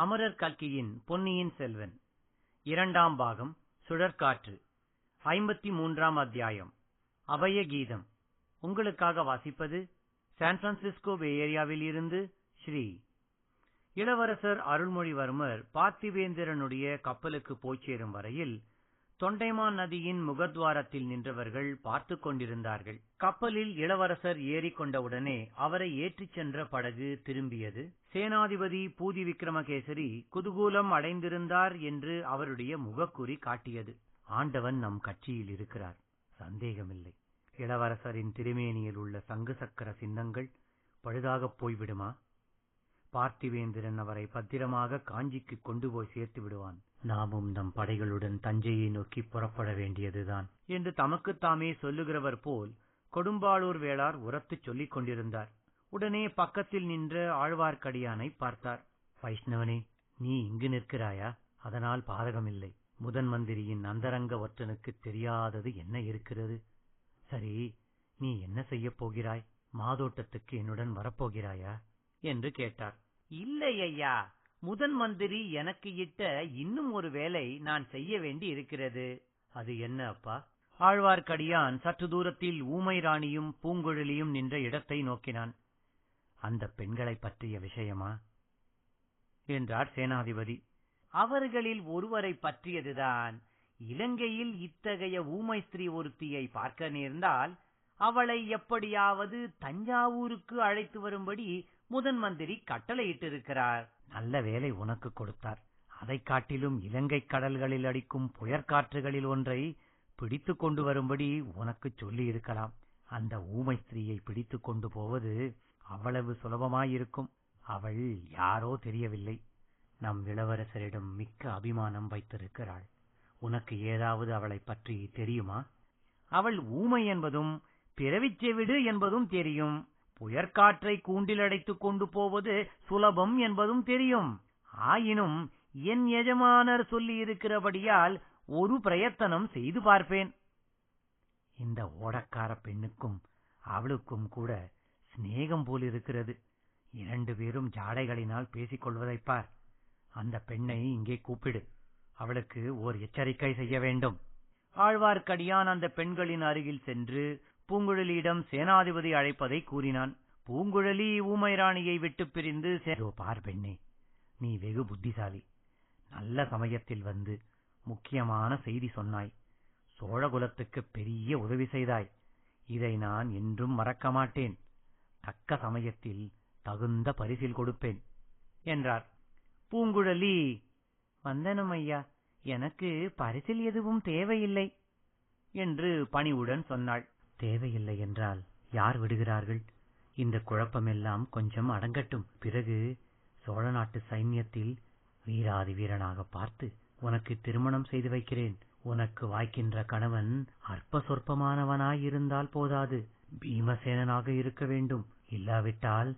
அமரர் கல்கியின் பொன்னியின் செல்வன் இரண்டாம் பாகம் சுழற்காற்று 53ஆம் அத்தியாயம் அபய கீதம். உங்களுக்காக வாசிப்பது சான் பிரான்சிஸ்கோ பே ஏரியாவில் இருந்து ஸ்ரீ. இளவரசர் அருள்மொழிவர்மர் பார்த்திவேந்திரனுடைய கப்பலுக்கு போய் சேரும் வரையில் தொண்டைமான் நதியின் முகத்வாரத்தில் நின்றவர்கள் பார்த்து கொண்டிருந்தார்கள். கப்பலில் இளவரசர் ஏறிக்கொண்டவுடனே அவரை ஏற்றிச் சென்ற படகு திரும்பியது. சேனாதிபதி பூதி விக்ரமகேசரி குதூகூலம் அடைந்திருந்தார் என்று அவருடைய முகக்குறி காட்டியது. ஆண்டவன் நம் கட்சியில் இருக்கிறார், சந்தேகமில்லை. இளவரசரின் திருமேனியில் உள்ள சங்கு சக்கர சின்னங்கள் பழுதாகப் போய்விடுமா? பார்த்திவேந்திரன் அவரை பத்திரமாக காஞ்சிக்கு கொண்டு போய் சேர்த்து விடுவான். நாமும் நம் படைகளுடன் தஞ்சையை நோக்கி புறப்பட வேண்டியதுதான் என்று தமக்குத்தாமே சொல்லுகிறவர் போல் கொடும்பாளூர் வேளார் உரத்துச் சொல்லிக் கொண்டிருந்தார். உடனே பக்கத்தில் நின்ற ஆழ்வார்க்கடியானை பார்த்தார். வைஷ்ணவனே, நீ இங்கு நிற்கிறாயா? அதனால் பாதகமில்லை. முதன் மந்திரியின் அந்தரங்க ஒற்றனுக்கு தெரியாதது என்ன இருக்கிறது? சரி, நீ என்ன செய்யப் போகிறாய்? மாதோட்டத்துக்கு என்னுடன் வரப்போகிறாயா என்று கேட்டார். இல்லை ஐயா, முதன் மந்திரி எனக்கு இட்ட இன்னும் ஒரு வேலை நான் செய்ய வேண்டி இருக்கிறது. அது என்ன அப்பா? ஆழ்வார்க்கடியான் சற்று தூரத்தில் ஊமை ராணியும் பூங்குழலியும் நின்ற இடத்தை நோக்கினான். அந்த பெண்களை பற்றிய விஷயமா என்றார் சேனாதிபதி. அவர்களில் ஒருவரை பற்றியதுதான். இலங்கையில் இத்தகைய ஊமை ஸ்திரீ ஒருத்தியை பார்க்க நேர்ந்தால் அவளை எப்படியாவது தஞ்சாவூருக்கு அழைத்து வரும்படி முதன் மந்திரி கட்டளையிட்டிருக்கிறார். நல்ல வேலை உனக்கு கொடுத்தார். அதை காட்டிலும் இலங்கை கடல்களில் அடிக்கும் புயற்காற்றுகளில் ஒன்றை பிடித்து கொண்டு வரும்படி உனக்கு சொல்லி இருக்கலாம். அந்த ஊமை ஸ்திரீயை பிடித்து கொண்டு போவது அவ்வளவு சுலபமாயிருக்கும். அவள் யாரோ தெரியவில்லை. நம் இளவரசரிடம் மிக்க அபிமானம் வைத்திருக்கிறாள். உனக்கு ஏதாவது அவளை பற்றி தெரியுமா? அவள் ஊமை என்பதும் பிறவிச்செவிடு என்பதும் தெரியும். புயற்காற்றை கூண்டில் அடைத்துக் கொண்டு போவது சுலபம் என்பதும் தெரியும். ஆயினும் என் எஜமானர் சொல்லி இருக்கிறபடியால் ஒரு பிரயத்தனம் செய்து பார்ப்பேன். இந்த ஓடக்கார பெண்ணுக்கும் அவளுக்கும் கூட சிநேகம் போலிருக்கிறது. 2 பேரும் ஜாடைகளினால் பேசிக் கொள்வதைப் பார். அந்த பெண்ணை இங்கே கூப்பிடு. அவளுக்கு ஓர் எச்சரிக்கை செய்ய வேண்டும். ஆழ்வார்க்கடியான் அந்த பெண்களின் அருகில் சென்று பூங்குழலியிடம் சேனாதிபதி அழைப்பதை கூறினான். பூங்குழலி ஊமை ராணியை விட்டு பிரிந்து, பார் பெண்ணே, நீ வெகு புத்திசாலி. நல்ல சமயத்தில் வந்து முக்கியமான செய்தி சொன்னாய். சோழகுலத்துக்கு பெரிய உதவி செய்தாய். இதை நான் என்றும் மறக்க மாட்டேன். தக்க சமயத்தில் தகுந்த பரிசில் கொடுப்பேன் என்றார். பூங்குழலி, வந்தனம் ஐயா, எனக்கு பரிசில் எதுவும் தேவையில்லை என்று பணிவுடன் சொன்னாள். தேவையில்லை என்றால் யார் விடுகிறார்கள்? இந்த குழப்பமெல்லாம் கொஞ்சம் அடங்கட்டும். பிறகு சோழ நாட்டு சைன்யத்தில் வீராதி வீரனாக பார்த்து உனக்கு திருமணம் செய்து வைக்கிறேன். உனக்கு வாய்க்கின்ற கணவன் அற்ப சொற்பமானவனாயிருந்தால் போதாது, பீமசேனனாக இருக்க வேண்டும். இல்லாவிட்டால்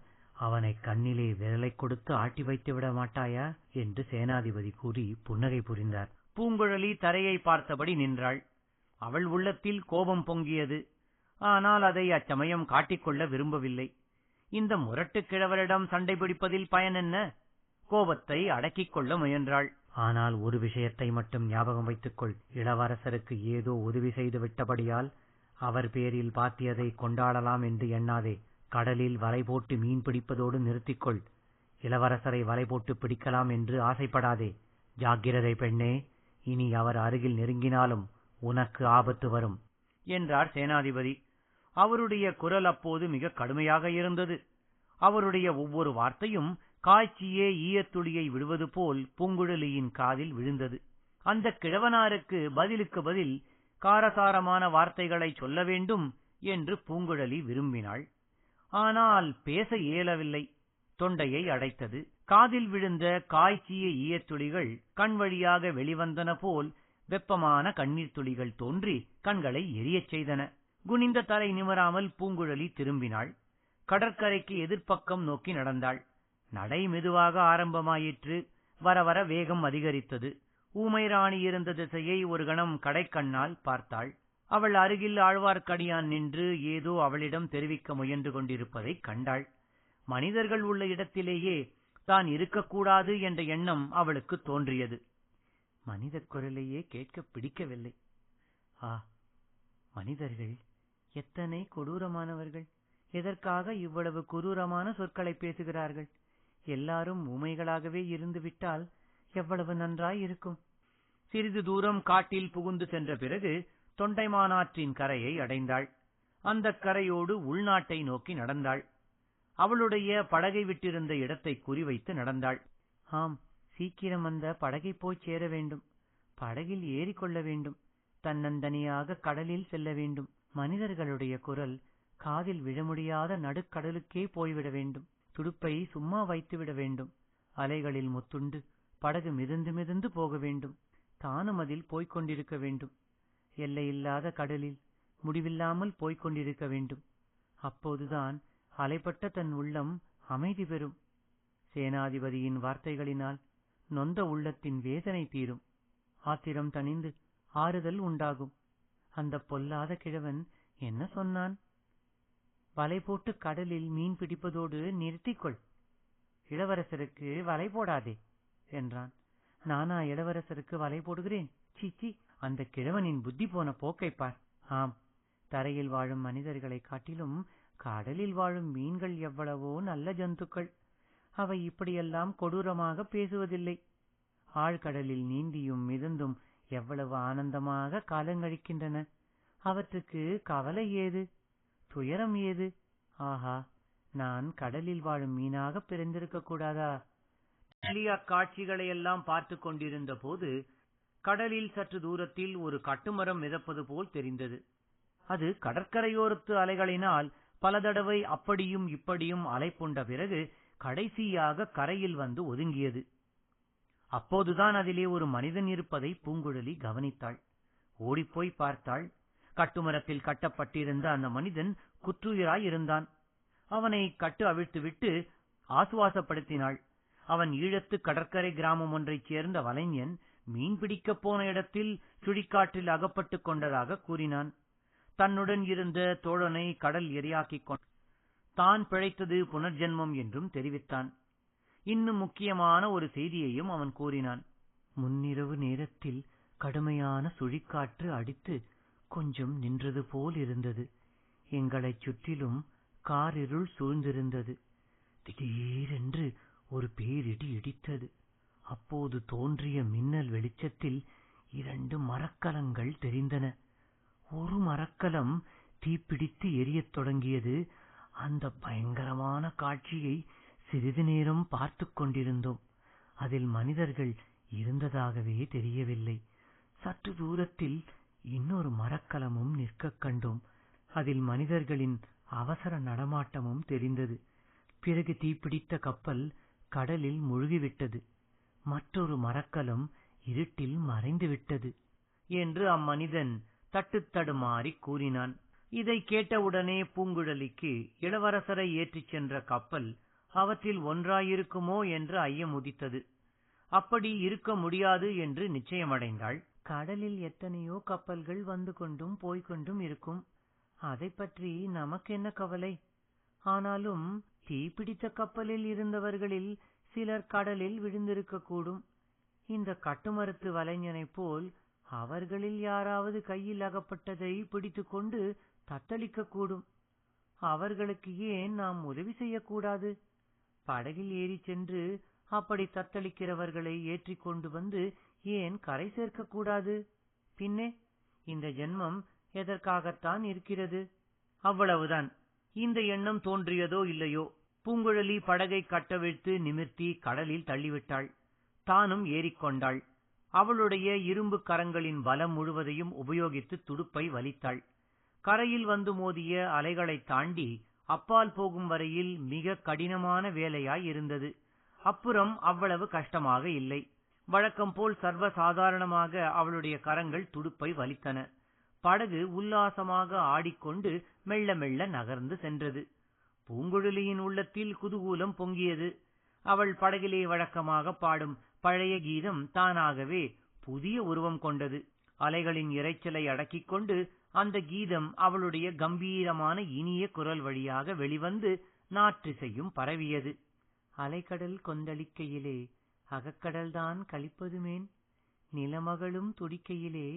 அவனை கண்ணிலே விரலை கொடுத்து ஆட்டி வைத்து விட மாட்டாயா என்று சேனாதிபதி கூறி புன்னகை புரிந்தார். பூங்குழலி தரையை பார்த்தபடி நின்றாள். அவள் உள்ளத்தில் கோபம் பொங்கியது. ஆனால் அதை அச்சமயம் காட்டிக்கொள்ள விரும்பவில்லை. இந்த முரட்டுக் கிழவரிடம் சண்டை பிடிப்பதில் பயன் என்ன? கோபத்தை அடக்கிக் கொள்ள முயன்றாள். ஆனால் ஒரு விஷயத்தை மட்டும் ஞாபகம் வைத்துக்கொள். இளவரசருக்கு ஏதோ உதவி செய்து விட்டபடியால் அவர் பேரில் பாத்தியதை கொண்டாடலாம் என்று எண்ணாதே. கடலில் வலை போட்டு மீன் பிடிப்பதோடு நிறுத்திக்கொள். இளவரசரை வலை போட்டு பிடிக்கலாம் என்று ஆசைப்படாதே. ஜாக்கிரதை பெண்ணே, இனி அவர் அருகில் நெருங்கினாலும் உனக்கு ஆபத்து வரும் என்றார் சேனாதிபதி. அவருடைய குரல் அப்போது மிக கடுமையாக இருந்தது. அவருடைய ஒவ்வொரு வார்த்தையும் காய்ச்சியே ஈயத்துளியை விடுவது போல் பூங்குழலியின் காதில் விழுந்தது. அந்த கிழவனாருக்கு பதிலுக்கு பதில் காரசாரமான வார்த்தைகளை சொல்ல வேண்டும் என்று பூங்குழலி விரும்பினாள். ஆனால் பேச இயலவில்லை. தொண்டையை அடைத்தது. காதில் விழுந்த காய்ச்சிய ஈயத்துளிகள் கண் வழியாக வெளிவந்தன போல் வெப்பமான கண்ணீர் துளிகள் தோன்றி கண்களை எரியச் செய்தன. குனிந்த தலை நிமிராமல் பூங்குழலி திரும்பினாள். கடற்கரைக்கு எதிர்ப்பக்கம் நோக்கி நடந்தாள். நடை மெதுவாக ஆரம்பமாயிற்று. வர வர வேகம் அதிகரித்தது. ஊமை ராணி இருந்த திசையை ஒரு கணம் கடைக்கண்ணால் பார்த்தாள். அவள் அருகில் ஆழ்வார்க்கடியான் நின்று ஏதோ அவளிடம் தெரிவிக்க முயன்று கொண்டிருப்பதைக் கண்டாள். மனிதர்கள் உள்ள இடத்திலேயே தான் இருக்கக்கூடாது என்ற எண்ணம் அவளுக்கு தோன்றியது. மனித குரலையே கேட்க பிடிக்கவில்லை. மனிதர்கள் எத்தனை கொடூரமானவர்கள்! எதற்காக இவ்வளவு கொடூரமான சொற்களை பேசுகிறார்கள்? எல்லாரும் ஊமைகளாகவே இருந்துவிட்டால் எவ்வளவு நன்றாயிருக்கும். சிறிது தூரம் காட்டில் புகுந்து சென்ற பிறகு தொண்டைமானாற்றின் கரையை அடைந்தாள். அந்த கரையோடு உள்நாட்டை நோக்கி நடந்தாள். அவளுடைய படகை விட்டிருந்த இடத்தை குறிவைத்து நடந்தாள். சீக்கிரம் அந்த படகை போய் சேர வேண்டும். படகில் ஏறிக்கொள்ள வேண்டும். தன்னந்தனியாக கடலில் செல்ல வேண்டும். மனிதர்களுடைய குரல் காதில் விழ முடியாத நடுக்கடலுக்கே போய்விட வேண்டும். துடுப்பை சும்மா வைத்துவிட வேண்டும். அலைகளில் முத்துண்டு படகு மிதந்து மிதந்து போக வேண்டும். தானும் அதில் போய்க் கொண்டிருக்க வேண்டும். எல்லையில்லாத கடலில் முடிவில்லாமல் போய்க் கொண்டிருக்க வேண்டும். அப்போதுதான் அலைப்பட்ட தன் உள்ளம் அமைதி பெறும். சேனாதிபதியின் வார்த்தைகளினால் நொந்த உள்ளத்தின் வேதனை தீரும். ஆத்திரம் தணிந்து ஆறுதல் உண்டாகும். அந்த பொல்லாத கிழவன் என்ன சொன்னான்? வலை போட்டு கடலில் மீன் பிடிப்பதோடு நிறுத்திக்கொள், இளவரசருக்கு வலை போடாதே என்றான். நானா இளவரசருக்கு வலை போடுகிறேன்? சீச்சி, அந்த கிழவனின் புத்தி போன போக்கை பார். தரையில் வாழும் மனிதர்களை காட்டிலும் கடலில் வாழும் மீன்கள் எவ்வளவோ நல்ல ஜந்துக்கள். அவை இப்படியெல்லாம் கொடூரமாக பேசுவதில்லை. ஆழ்கடலில் நீந்தியும் மிதந்தும் எவ்வளவு ஆனந்தமாக காலங்கழிக்கின்றன. அவற்றுக்கு கவலை ஏது? துயரம் ஏது? நான் கடலில் வாழும் மீனாக பிறந்திருக்க கூடாதா? அக்காட்சிகளையெல்லாம் பார்த்து கொண்டிருந்த போது கடலில் சற்று தூரத்தில் ஒரு கட்டுமரம் மிதப்பது போல் தெரிந்தது. அது கடற்கரையோரத்து அலைகளினால் பல தடவை அப்படியும் இப்படியும் அலைப்புண்ட பிறகு கடைசியாக கரையில் வந்து ஒதுங்கியது. அப்போதுதான் அதிலே ஒரு மனிதன் இருப்பதை பூங்குழலி கவனித்தாள். ஓடிப்போய் பார்த்தாள். கட்டுமரத்தில் கட்டப்பட்டிருந்த அந்த மனிதன் குற்றுயிராய் இருந்தான். அவனை கட்டு அவிழ்த்துவிட்டு ஆசுவாசப்படுத்தினாள். அவன் ஈழத்து கடற்கரை கிராமம் ஒன்றைச் சேர்ந்த வலைஞன் மீன் பிடிக்கப் போன இடத்தில் சுழிக்காற்றில் அகப்பட்டுக் கொண்டதாக கூறினான். தன்னுடன் இருந்த தோழனை கடல் இரையாக்கிக் கொண்டு தான் பிழைத்தது புனர்ஜென்மம் என்றும் தெரிவித்தான். இன்னும் முக்கியமான ஒரு செய்தியையும் அவன் கூறினான். முன்னிரவு நேரத்தில் கடுமையான சுழிக்காற்று அடித்து கொஞ்சம் நின்றது போல் இருந்தது. எங்களைச் சுற்றிலும் காரிருள் சூழ்ந்திருந்தது. திடீரென்று ஒரு பேரிடி இடித்தது. அப்போது தோன்றிய மின்னல் வெளிச்சத்தில் 2 மரக்கலங்கள் தெரிந்தன. ஒரு மரக்கலம் தீப்பிடித்து எரியத் தொடங்கியது. அந்த பயங்கரமான காட்சியை சிறிது நேரம் பார்த்து கொண்டிருந்தோம். அதில் மனிதர்கள் இருந்ததாகவே தெரியவில்லை. சற்று தூரத்தில் இன்னொரு மரக்கலமும் நிற்கக் கண்டோம். அதில் மனிதர்களின் அவசர நடமாட்டமும் தெரிந்தது. பிறகு தீப்பிடித்த கப்பல் கடலில் முழுகிவிட்டது. மற்றொரு மரக்கலம் இருட்டில் மறைந்துவிட்டது என்று அம்மனிதன் தட்டுத்தடுமாறி கூறினான். இதை கேட்டவுடனே பூங்குழலிக்கு இளவரசரை ஏற்றிச் சென்ற கப்பல் அவற்றில் ஒன்றாயிருக்குமோ என்று ஐயம் உதித்தது. அப்படி இருக்க முடியாது என்று நிச்சயமடைந்தாள். கடலில் எத்தனையோ கப்பல்கள் வந்து கொண்டும் போய்கொண்டும் இருக்கும். அதை பற்றி நமக்கென்ன கவலை? ஆனாலும் தீப்பிடித்த கப்பலில் இருந்தவர்களில் சிலர் கடலில் விழுந்திருக்கக்கூடும். இந்த கட்டுமரத்து வலைஞனைப் போல் அவர்களில் யாராவது கையில் அகப்பட்டதை பிடித்துக்கொண்டு தத்தளிக்கக்கூடும். அவர்களுக்கு ஏன் நாம் உதவி செய்யக்கூடாது? படகில் ஏறிச் சென்று அப்படி தத்தளிக்கிறவர்களை ஏற்றிக் கொண்டு வந்து ஏன் கரை சேர்க்கக்கூடாது? பின்னே இந்த ஜென்மம் எதற்காகத்தான் இருக்கிறது? அவ்வளவுதான். இந்த எண்ணம் தோன்றியதோ இல்லையோ, பூங்குழலி படகை கட்டவிழ்த்து நிமிர்த்தி கடலில் தள்ளிவிட்டாள். தானும் ஏறிக்கொண்டாள். அவளுடைய இரும்பு கரங்களின் பலம் முழுவதையும் உபயோகித்து துடுப்பை வலித்தாள். கரையில் வந்து மோதிய அலைகளை தாண்டி அப்பால் போகும் வரையில் மிக கடினமான வேலையாய் இருந்தது. அப்புறம் அவ்வளவு கஷ்டமாக இல்லை. வழக்கம் போல் சர்வசாதாரணமாக அவளுடைய கரங்கள் துடுப்பை வலித்தன. படகு உல்லாசமாக ஆடிக்கொண்டு மெல்ல மெல்ல நகர்ந்து சென்றது. பூங்குழலியின் உள்ளத்தில் குதூகூலம் பொங்கியது. அவள் படகிலே வழக்கமாக பாடும் பழைய கீதம் தானாகவே புதிய உருவம் கொண்டது. அலைகளின் இரைச்சலை அடக்கிக் கொண்டு அந்த கீதம் அவளுடைய கம்பீரமான இனிய குரல் வழியாக வெளிவந்து நாற்றிசையும் பரவியது. அலைக்கடல் கொந்தளிக்கையிலே அகக்கடல்தான் களிப்பதுமேன்? நிலமகளும் துடிக்கையிலே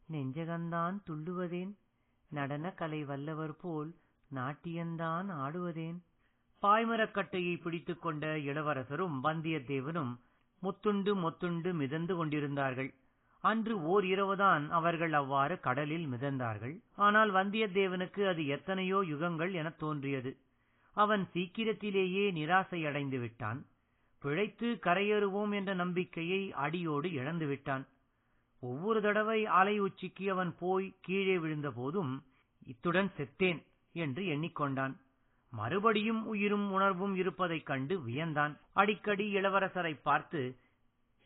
நெஞ்சகந்தான் துள்ளுவதேன்? நடன கலை வல்லவர் போல் நாட்டியந்தான் ஆடுவதேன்? பாய்மரக்கட்டையை பிடித்துக் கொண்ட இளவரசரும் வந்தியத்தேவனும் மொத்துண்டு மிதந்து கொண்டிருந்தார்கள். அன்று ஓர் இரவுதான் அவர்கள் அவ்வாறு கடலில் மிதந்தார்கள். ஆனால் வந்தியத்தேவனுக்கு அது எத்தனையோ யுகங்கள் எனத் தோன்றியது. அவன் சீக்கிரத்திலேயே நிராசையடைந்து விட்டான். பிழைத்து கரையேறுவோம் என்ற நம்பிக்கையை அடியோடு இழந்து விட்டான். ஒவ்வொரு தடவை அலை உச்சிக்கு அவன் போய் கீழே விழுந்த போதும் இத்துடன் செத்தேன் என்று எண்ணிக்கொண்டான். மறுபடியும் உயிரும் உணர்வும் இருப்பதைக் கண்டு வியந்தான். அடிக்கடி இளவரசரை பார்த்து,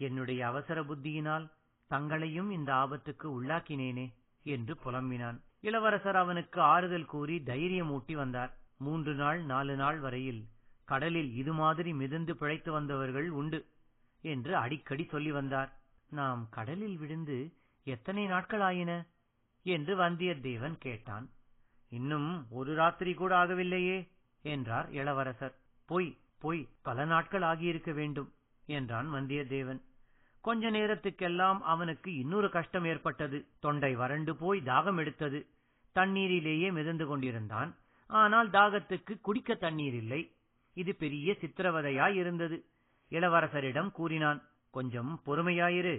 என்னுடைய அவசர புத்தியினால் தங்களையும் இந்த ஆபத்துக்கு உள்ளாக்கினேனே என்று புலம்பினான். இளவரசர் அவனுக்கு ஆறுதல் கூறி தைரியமூட்டி வந்தார். 3 நாள் 4 நாள் வரையில் கடலில் இது மாதிரி மிதந்து பிழைத்து வந்தவர்கள் உண்டு என்று அடிக்கடி சொல்லி வந்தார். நாம் கடலில் விழுந்து எத்தனை நாட்கள் ஆயின என்று வந்தியத்தேவன் கேட்டான். இன்னும் ஒரு ராத்திரி கூட ஆகவில்லையே என்றார் இளவரசர். போய் பல நாட்கள் ஆகியிருக்க வேண்டும் என்றான் வந்தியத்தேவன். கொஞ்ச நேரத்துக்கெல்லாம் அவனுக்கு இன்னொரு கஷ்டம் ஏற்பட்டது. தொண்டை வறண்டு போய் தாகம் எடுத்தது. தண்ணீரிலேயே மிதந்து கொண்டிருந்தான். ஆனால் தாகத்துக்கு குடிக்க தண்ணீர் இல்லை. இது பெரிய சித்திரவதையாயிருந்தது. இளவரசரிடம் கூறினான், கொஞ்சம் பொறுமையாயிரு,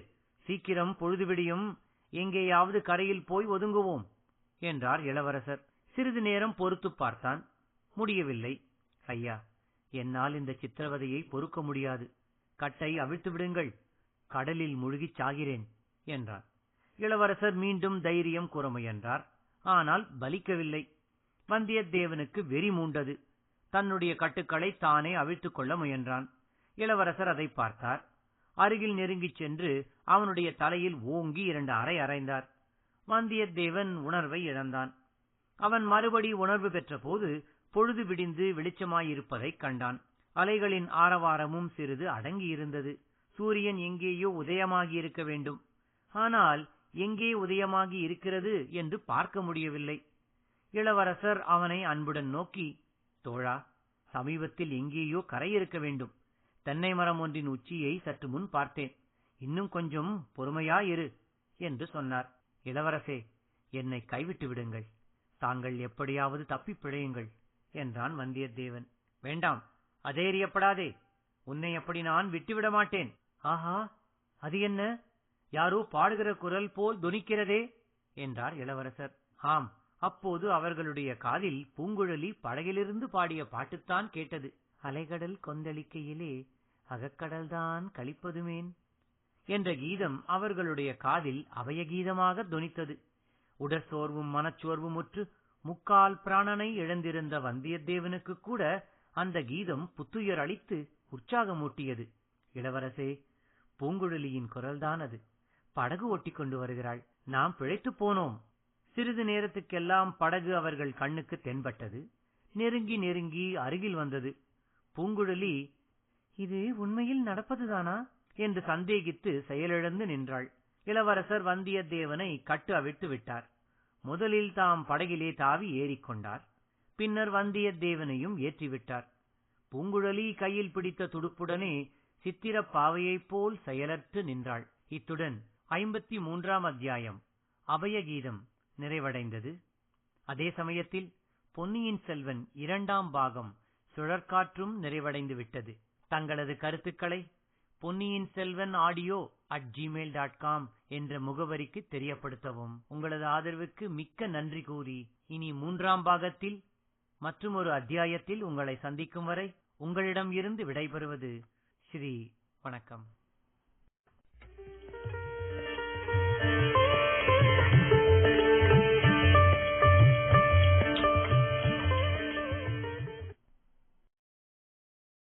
சீக்கிரம் பொழுது விடியும், எங்கேயாவது கரையில் போய் ஒதுங்குவோம் என்றார் இளவரசர். சிறிது நேரம் பொறுத்து பார்த்தான். முடியவில்லை. ஐயா, என்னால் இந்த சித்திரவதையை பொறுக்க முடியாது. கட்டை அவிழ்த்து விடுங்கள், கடலில் முழுகிச் சாகிறேன் என்றார். இளவரசர் மீண்டும் தைரியம் கூற முயன்றார். ஆனால் பலிக்கவில்லை. வந்தியத்தேவனுக்கு வெறி மூண்டது. தன்னுடைய கட்டுக்களை தானே அவிழ்த்துக் கொள்ள முயன்றான். இளவரசர் அதை பார்த்தார். அருகில் நெருங்கிச் சென்று அவனுடைய தலையில் ஓங்கி 2 அறை அறைந்தார். வந்தியத்தேவன் உணர்வை இழந்தான். அவன் மறுபடி உணர்வு பெற்ற போது பொழுது விடிந்து வெளிச்சமாயிருப்பதைக் கண்டான். அலைகளின் ஆரவாரமும் சிறிது அடங்கியிருந்தது. சூரியன் எங்கேயோ உதயமாகி இருக்க வேண்டும். ஆனால் எங்கே உதயமாகி இருக்கிறது என்று பார்க்க முடியவில்லை. இளவரசர் அவனை அன்புடன் நோக்கி, தோழா, சமீபத்தில் எங்கேயோ கரை இருக்க வேண்டும். தென்னை மரம் ஒன்றின் உச்சியை சற்று முன் பார்த்தேன். இன்னும் கொஞ்சம் பொறுமையாயிரு என்று சொன்னார். இளவரசே, என்னை கைவிட்டு விடுங்கள். தாங்கள் எப்படியாவது தப்பிப் பிழையுங்கள் என்றான் வந்தியத்தேவன். வேண்டாம், அதேரியப்படாதே. உன்னை அப்படி நான் விட்டுவிட மாட்டேன். ஆஹா, அது என்ன? யாரோ பாடுகிற குரல் போல் தொனிக்கிறதே என்றார் இளவரசர். ஆம், அப்போது அவர்களுடைய காதில் பூங்குழலி படகிலிருந்து பாடிய பாட்டுத்தான் கேட்டது. அலைகடல் கொந்தளிக்கையிலே அகக்கடல்தான் களிப்பதுமேன் என்ற கீதம் அவர்களுடைய காதில் அபயகீதமாக தொனித்தது. உடற்சோர்வும் மனச்சோர்வும் முற்று முக்கால் பிராணனை இழந்திருந்த வந்தியத்தேவனுக்கு கூட அந்த கீதம் புத்துயிர் அளித்து உற்சாகமூட்டியது. இளவரசே, பூங்குழலியின் குரல்தான் அது. படகு ஒட்டி கொண்டு வருகிறாள். நாம் பிழைத்துப் போனோம். சிறிது நேரத்துக்கெல்லாம் படகு அவர்கள் கண்ணுக்கு தென்பட்டது. நெருங்கி அருகில் வந்தது. பூங்குழலி, இது உண்மையில் நடப்பதுதானா என்று சந்தேகித்து செயலிழந்து நின்றாள். இளவரசர் வந்தியத்தேவனை கட்டு அவிழ்த்து விட்டார். முதலில் தாம் படகிலே தாவி ஏறிக்கொண்டார். பின்னர் வந்தியத்தேவனையும் ஏற்றிவிட்டார். பூங்குழலி கையில் பிடித்த துடுப்புடனே சித்திரப் பாவையைப் போல் செயலற்று நின்றாள். இத்துடன் 53ஆம் அத்தியாயம் அபயகீதம் நிறைவடைந்தது. அதே சமயத்தில் பொன்னியின் செல்வன் 2ஆம் பாகம் சுழற்காற்றும் நிறைவடைந்து விட்டது. தங்களது கருத்துக்களை ponniyinsselvanaudio@gmail.com என்ற முகவரிக்கு தெரியப்படுத்தவும். உங்களது ஆதரவுக்கு மிக்க நன்றி கூறி இனி 3ஆம் பாகத்தில் மற்றுமொரு அத்தியாயத்தில் உங்களை சந்திக்கும் வரை உங்களிடம் இருந்து விடைபெறுவது ஸ்ரீ. வணக்கம்.